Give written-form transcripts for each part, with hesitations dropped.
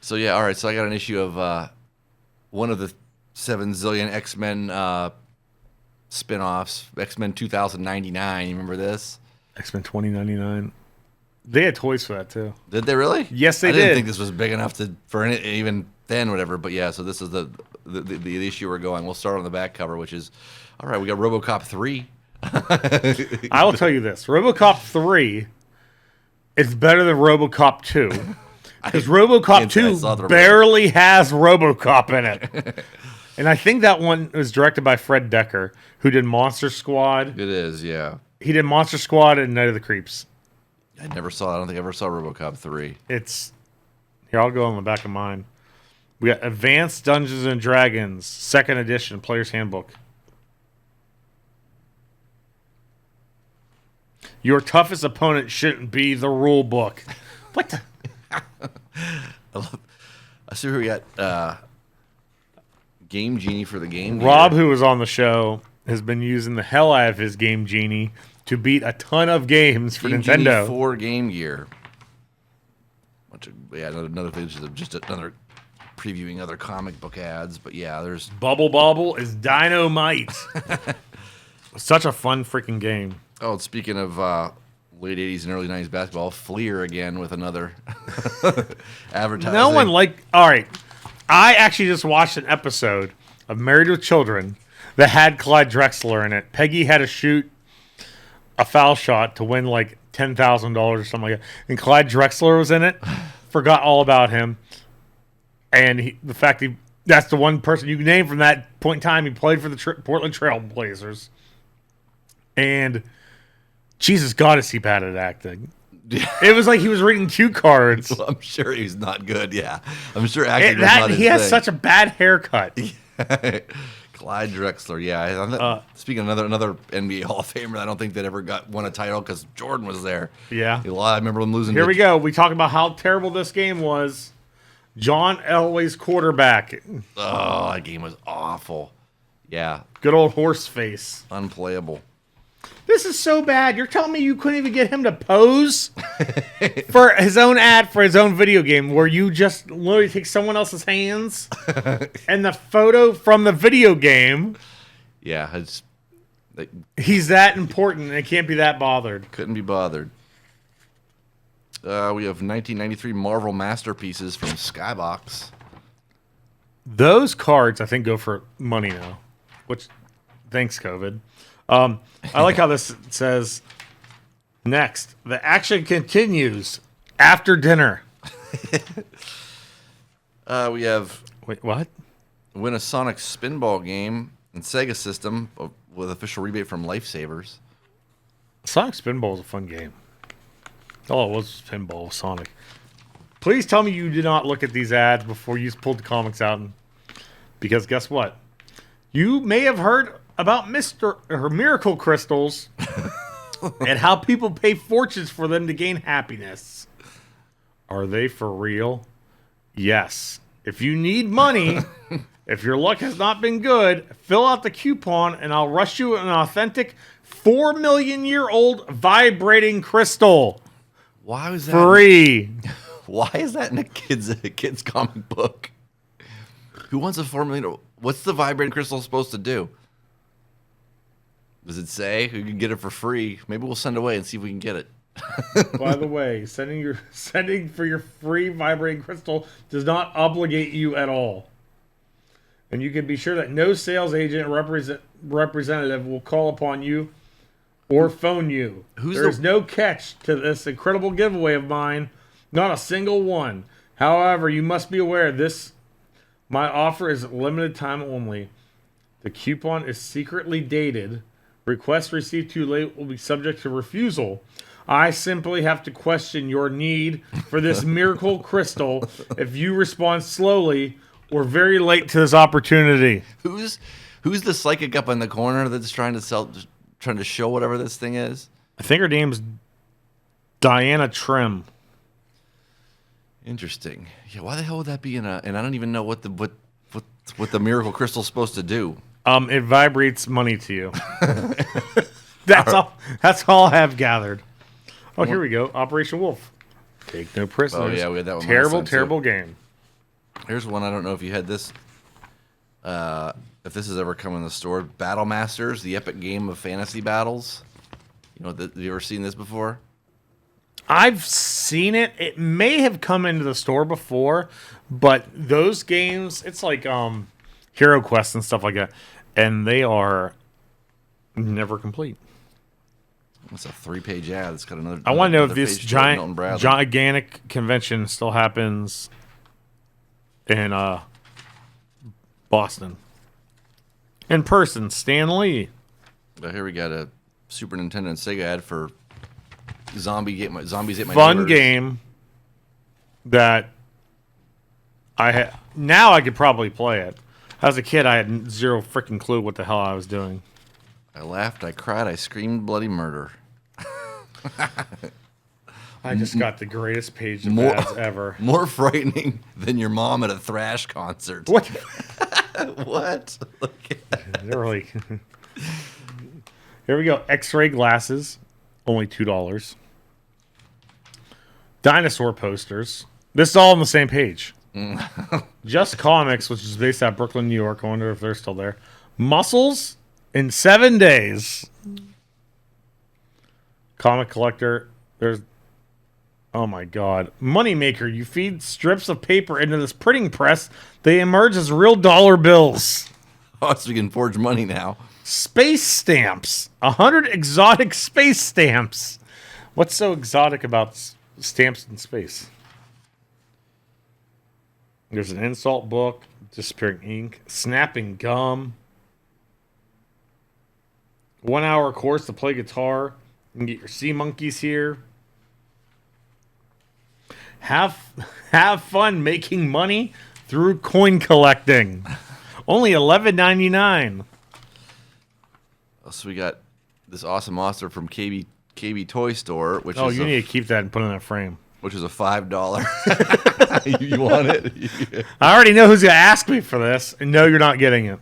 So yeah, all right. So I got an issue of one of the 7 zillion X-Men spin-offs, X-Men 2099. You remember this? X-Men 2099. They had toys for that too. Did they really? Yes, they I did. didn't think this was big enough for even then, whatever. But yeah, so this is the issue we're going. We'll start on the back cover, which is all right. We got RoboCop 3. I will tell you this: RoboCop 3 is better than RoboCop 2 because RoboCop 2 barely has RoboCop in it. And I think that one was directed by Fred Decker, who did Monster Squad. It is, yeah. He did Monster Squad and Night of the Creeps. I never saw. I don't think I ever saw RoboCop 3. It's here. I'll go on the back of mine. We got Advanced Dungeons and Dragons, 2nd edition, Player's Handbook. Your toughest opponent shouldn't be the rule book. What the? I see we got Game Genie for the Game Gear. Rob, who was on the show, has been using the hell out of his Game Genie to beat a ton of games for Game Nintendo. Genie for Game Gear. Another thing, just another previewing other comic book ads. But yeah, there's Bubble Bobble is dynamite. Such a fun freaking game. Oh, speaking of late 80s and early 90s basketball, Fleer again with another advertising. No one all right, I actually just watched an episode of Married with Children that had Clyde Drexler in it. Peggy had to shoot a foul shot to win like $10,000 or something like that. And Clyde Drexler was in it. Forgot all about him. And that's the one person you can name from that point in time. He played for the Portland Trail Blazers. And Jesus God, is he bad at acting. It was like he was reading cue cards. Well, I'm sure he's not good, yeah. I'm sure acting was not his He has thing. such a bad haircut. Clyde Drexler, yeah. Speaking of another NBA Hall of Famer, I don't think that ever won a title because Jordan was there. Yeah. I remember him losing. Here we go. We talk about how terrible this game was. John Elway's quarterback. Oh, that game was awful. Yeah. Good old horse face. Unplayable. This is so bad. You're telling me you couldn't even get him to pose for his own ad for his own video game where you just literally take someone else's hands and the photo from the video game. Yeah. He's that important and can't be that bothered. Couldn't be bothered. We have 1993 Marvel Masterpieces from Skybox. Those cards, I think, go for money now. Which, thanks, COVID. I like how this says, next, the action continues after dinner. We have... Wait, what? Win a Sonic Spinball game and Sega system with official rebate from Lifesavers. Sonic Spinball is a fun game. All it was pinball with Sonic. Please tell me you did not look at these ads before you pulled the comics out. Because guess what? You may have heard about Miracle Crystals and how people pay fortunes for them to gain happiness. Are they for real? Yes. If you need money, if your luck has not been good, fill out the coupon and I'll rush you an authentic 4 million year old vibrating crystal. Why was that free? Why is that in a kid's comic book? Who wants a 4 million? What's the vibrating crystal supposed to do? Does it say who can get it for free? Maybe we'll send away and see if we can get it. By the way, sending for your free vibrating crystal does not obligate you at all. And you can be sure that no sales agent representative will call upon you or phone you. There's no catch to this incredible giveaway of mine. Not a single one. However, you must be aware my offer is limited time only. The coupon is secretly dated. Requests received too late will be subject to refusal. I simply have to question your need for this miracle crystal if you respond slowly or very late to this opportunity. Who's the psychic up in the corner that's trying to show whatever this thing is? I think her name's Diana Trim. Interesting. Yeah, why the hell would that be and I don't even know what the miracle crystal's supposed to do. It vibrates money to you. That's all I have gathered. Oh, here we go. Operation Wolf. Take no prisoners. Oh yeah, we had that one. Terrible game. Here's one. I don't know if you had this. If this has ever come in the store, Battle Masters, the epic game of fantasy battles. You know, have you ever seen this before? I've seen it. It may have come into the store before, but those games, it's like Hero Quest and stuff like that, and they are never complete. It's a 3-page ad. It's got another. I want to know if another this page to it, Milton Bradley. gigantic convention still happens in Boston. In person, Stan Lee. But here we got a Super Nintendo and Sega ad for Zombies Ate My Fun Neighbors. game that now I could probably play it. As a kid, I had zero freaking clue what the hell I was doing. I laughed, I cried, I screamed bloody murder. I just got the greatest page of ads ever. More frightening than your mom at a thrash concert. What? What? They're like, here we go. X-ray glasses, only $2. Dinosaur posters. This is all on the same page. Just Comics, which is based out of Brooklyn, New York. I wonder if they're still there. Muscles in 7 days. Comic collector. There's, oh my god, Moneymaker. You feed strips of paper into this printing press. They emerge as real dollar bills. Oh, so we can forge money now. Space stamps. 100 exotic space stamps. What's so exotic about stamps in space? There's an insult book, disappearing ink, snapping gum, 1 hour course to play guitar. You can get your sea monkeys here. Have fun making money through coin collecting. Only $11.99. So we got this awesome offer from KB Toy Store, which Oh, is you need to keep that and put it in that frame. which is a $5. you want it? I already know who's going to ask me for this, and no, you're not getting it.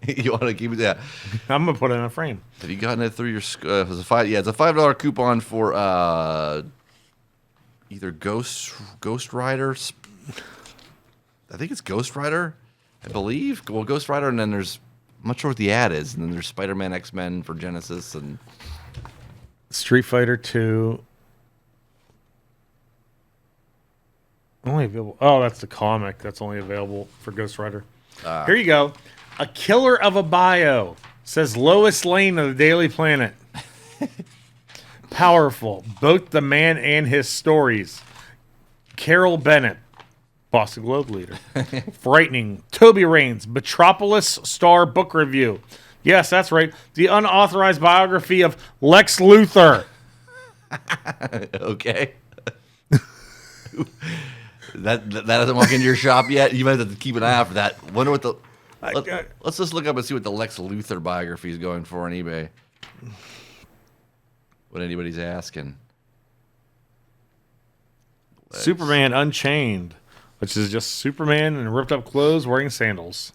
You want to keep it? Yeah. I'm going to put it in a frame. Have you gotten it through your? It's a $5. Yeah, it's a $5 coupon for either Ghost Rider. I think it's Ghost Rider. I believe. Well, Ghost Rider, and then there's. I'm not sure what the ad is, and then there's Spider-Man, X-Men for Genesis, and Street Fighter 2. Only available. Oh, that's the comic. That's only available for Ghost Rider. Here you go. A killer of a bio, says Lois Lane of the Daily Planet. Powerful. Both the man and his stories. Carol Bennett, Boston Globe leader. Frightening. Toby Raines, Metropolis Star Book Review. Yes, that's right. The unauthorized biography of Lex Luthor. okay. That hasn't walked into your shop yet. You might have to keep an eye out for that. Wonder what the. Let's just look up and see what the Lex Luthor biography is going for on eBay. What anybody's asking. Superman Unchained, which is just Superman in ripped up clothes wearing sandals.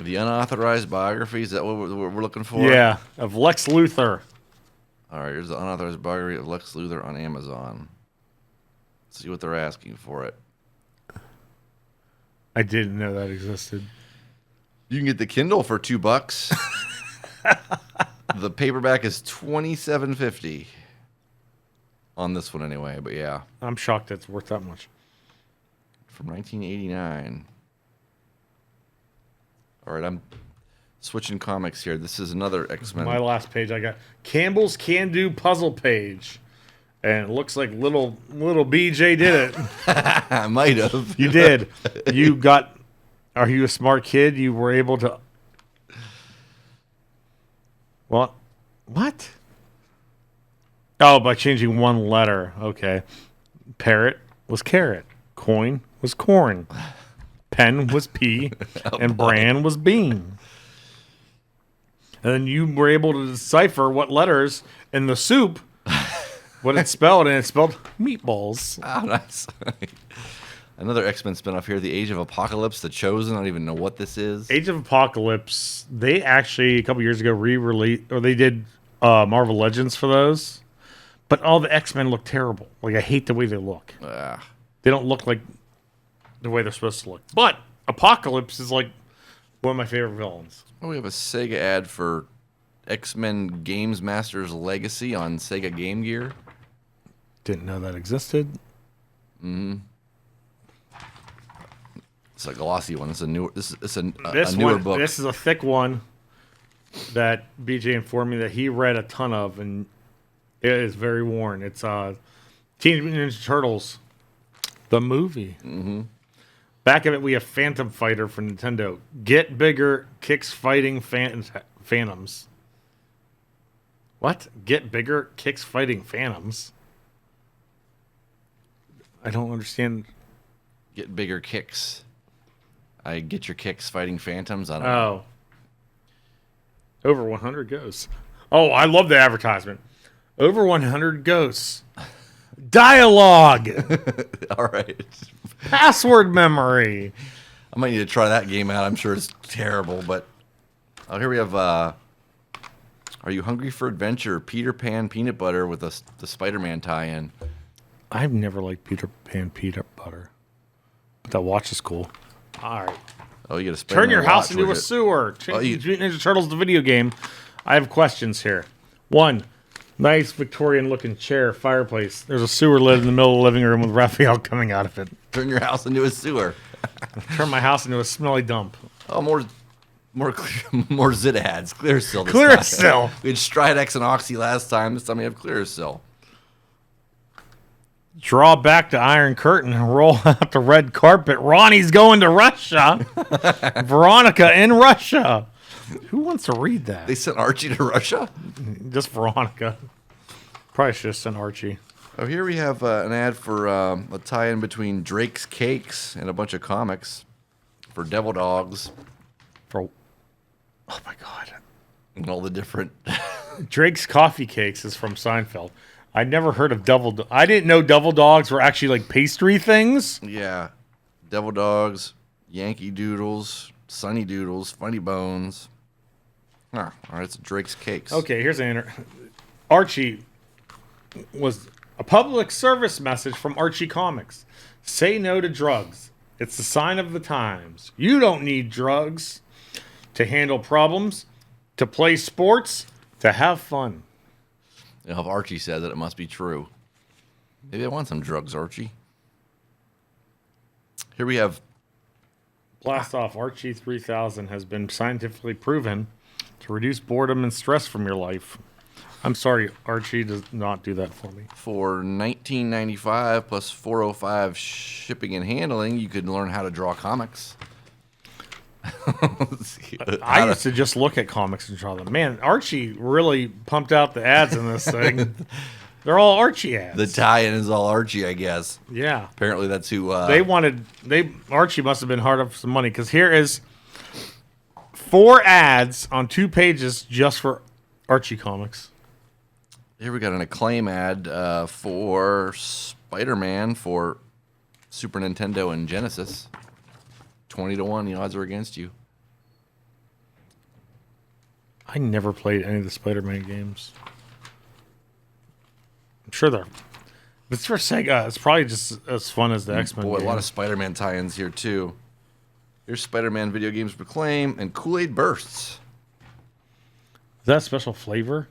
The unauthorized biography, is that what we're looking for? Yeah, of Lex Luthor. All right, here's the unauthorized biography of Lex Luthor on Amazon. Let's see what they're asking for it. I didn't know that existed. You can get the Kindle for $2. The paperback is $27.50 on this one anyway. But yeah, I'm shocked it's worth that much. From 1989. All right, I'm switching comics here. This is another X-Men. My last page, I got Campbell's Can Do puzzle page, and it looks like little BJ did it. I might have. You did. You got. Are you a smart kid? You were able to. What? What? Oh, by changing one letter. Okay. Parrot was carrot. Coin was corn. Pen was pea. And bran was bean. And then you were able to decipher what letters in the soup, what it spelled, and it spelled meatballs. Oh, nice. Another X-Men spinoff here, The Age of Apocalypse, The Chosen. I don't even know what this is. Age of Apocalypse, they actually, a couple years ago, re-released, or they did Marvel Legends for those. But all the X-Men look terrible. Like, I hate the way they look. They don't look like the way they're supposed to look. But Apocalypse is like one of my favorite villains. Oh, we have a Sega ad for X-Men Games Masters Legacy on Sega Game Gear. Didn't know that existed. It's a glossy one. It's a newer. It's a This newer one, book. This is a thick one that BJ informed me that he read a ton of, and it is very worn. It's Teenage Mutant Ninja Turtles, the movie. Mm-hmm. Back of it, we have Phantom Fighter for Nintendo. Get bigger, kicks fighting phantoms. What? Get bigger, kicks fighting phantoms? I don't understand. Get bigger kicks. I get your kicks fighting phantoms. I don't know. Oh. Over 100 ghosts. Oh, I love the advertisement. Over 100 ghosts. Dialogue. All right. Password memory. I might need to try that game out. I'm sure it's terrible, but here we have. Are you hungry for adventure? Peter Pan peanut butter with the Spider-Man tie-in. I've never liked Peter Pan peanut butter, but that watch is cool. All right. Oh, you got to Turn your house into a sewer. Teenage Mutant Ninja Turtles, the video game. I have questions here. One, nice Victorian-looking chair, fireplace. There's a sewer lid in the middle of the living room with Raphael coming out of it. Turn your house into a sewer. Turn my house into a smelly dump. Oh, more Zit ads. Clearasil. Clearasil. We had Stridex and Oxy last time. This time we have Clearasil. Draw back the Iron Curtain and roll out the red carpet. Ronnie's going to Russia. Veronica in Russia. Who wants to read that? They sent Archie to Russia? Just Veronica. Probably should have sent Archie. Oh, here we have an ad for a tie-in between Drake's Cakes and a bunch of comics for Devil Dogs. Oh my God. And all the different... Drake's Coffee Cakes is from Seinfeld. I'd never heard of I didn't know Devil Dogs were actually like pastry things. Yeah. Devil Dogs, Yankee Doodles, Sunny Doodles, Funny Bones. Oh, all right, it's Drake's Cakes. Okay, here's an Archie was a public service message from Archie Comics. Say no to drugs. It's the sign of the times. You don't need drugs to handle problems, to play sports, to have fun. You know, if Archie says it, it must be true. Maybe I want some drugs, Archie. Here we have... Blast off. Archie 3000 has been scientifically proven to reduce boredom and stress from your life. I'm sorry, Archie does not do that for me. For $19.95 plus $4.05 shipping and handling, you could learn how to draw comics. I used to just look at comics and draw them. Man, Archie really pumped out the ads in this thing. They're all Archie ads. The tie-in is all Archie, I guess. Yeah. Apparently that's who... Archie must have been hard up for some money, because here is 4 ads on 2 pages just for Archie comics. Here we got an Acclaim ad for Spider-Man for Super Nintendo and Genesis. 20-1, the odds are against you. I never played any of the Spider-Man games. I'm sure they're... If it's for Sega, it's probably just as fun as the X-Men Boy, game. a lot of Spider-Man tie-ins here, too. Here's Spider-Man video games for Acclaim and Kool-Aid Bursts. Is that a special flavor?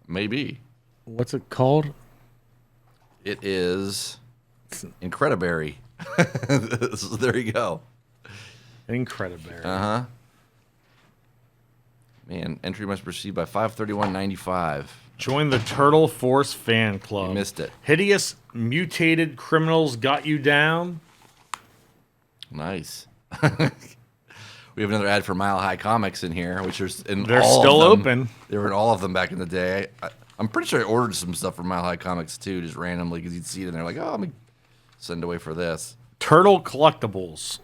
Maybe. What's it called? It is Incrediberry. So there you go. Incrediberry. Uh-huh. Man, entry must proceed by 5/31/95. Join the Turtle Force fan club. You missed it. Hideous mutated criminals got you down. Nice. We have another ad for Mile High Comics in here, which are in They're all still of them. open. They were in all of them back in the day. I'm pretty sure I ordered some stuff from Mile High Comics too, just randomly, because you'd see it and they're like, oh, let me send away for this. Turtle collectibles.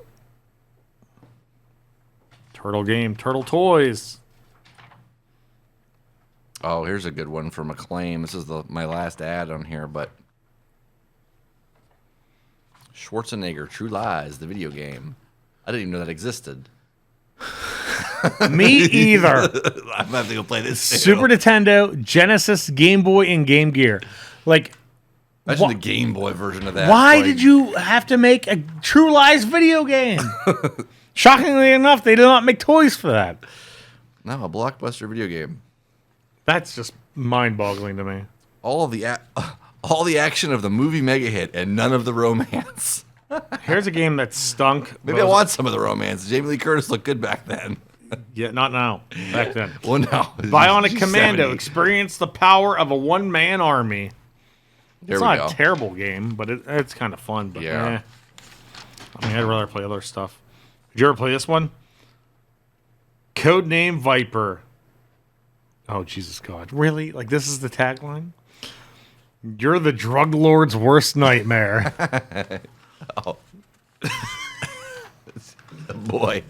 Turtle game, Turtle toys. Oh, here's a good one from Acclaim. This is my last ad on here, but Schwarzenegger, True Lies, the video game. I didn't even know that existed. Me either. I'm gonna have to go play this too. Super Nintendo, Genesis, Game Boy, and Game Gear. Like, Imagine the Game Boy version of that. Why did you have to make a True Lies video game? Shockingly enough, they did not make toys for that. No, a blockbuster video game. That's just mind-boggling to me. All the action of the movie mega hit and none of the romance. Here's a game that stunk. Maybe I want some of the romance. Jamie Lee Curtis looked good back then. Yeah, not now. Back then. Well, no. Bionic Commando. 70. Experience the power of a one-man army. There It's we not go. a terrible game, but it's kind of fun. But Yeah. I mean, I'd rather play other stuff. Did you ever play this one? Codename Viper. Oh, Jesus God. Really? Like, this is the tagline? You're the drug lord's worst nightmare. Oh. Boy.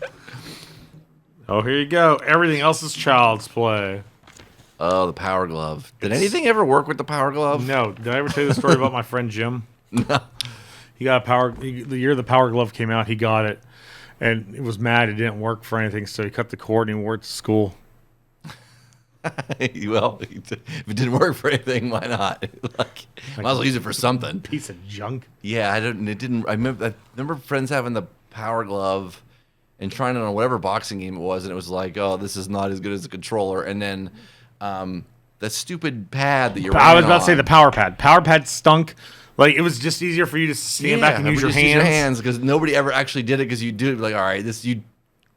Oh, here you go. Everything else is child's play. Oh, the Power Glove. Did anything ever work with the Power Glove? No. Did I ever tell you the story about my friend Jim? No. He got the year the Power Glove came out, he got it. And he was mad it didn't work for anything, so he cut the cord and he wore it to school. Well, if it didn't work for anything, why not? Like, might as well use it for something. Piece of junk. Yeah, I remember friends having the Power Glove and trying it on whatever boxing game it was, and it was like, oh, this is not as good as the controller. And then that stupid pad that you're I was about to on. say the Power Pad. Power Pad stunk. Like, it was just easier for you to stand back and use your hands. Because nobody ever actually did it because you do like, all right, you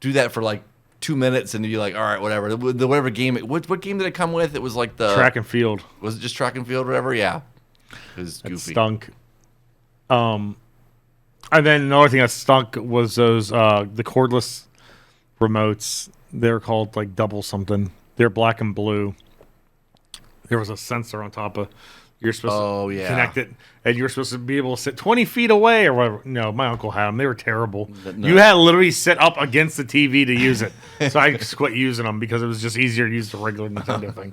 do that for like 2 minutes and you're like, all right, whatever. Whatever game, what game did it come with? It was like the Track and field. Was it just track and field or whatever? Yeah. It was goofy. It stunk. And then another thing that stunk was those the cordless remotes. They're called like double something. They're black and blue. There was a sensor on top of. You're supposed to connect it, and you're supposed to be able to sit 20 feet away or whatever. No, my uncle had them. They were terrible. No. You had to literally sit up against the TV to use it. So I just quit using them because it was just easier to use the regular Nintendo thing.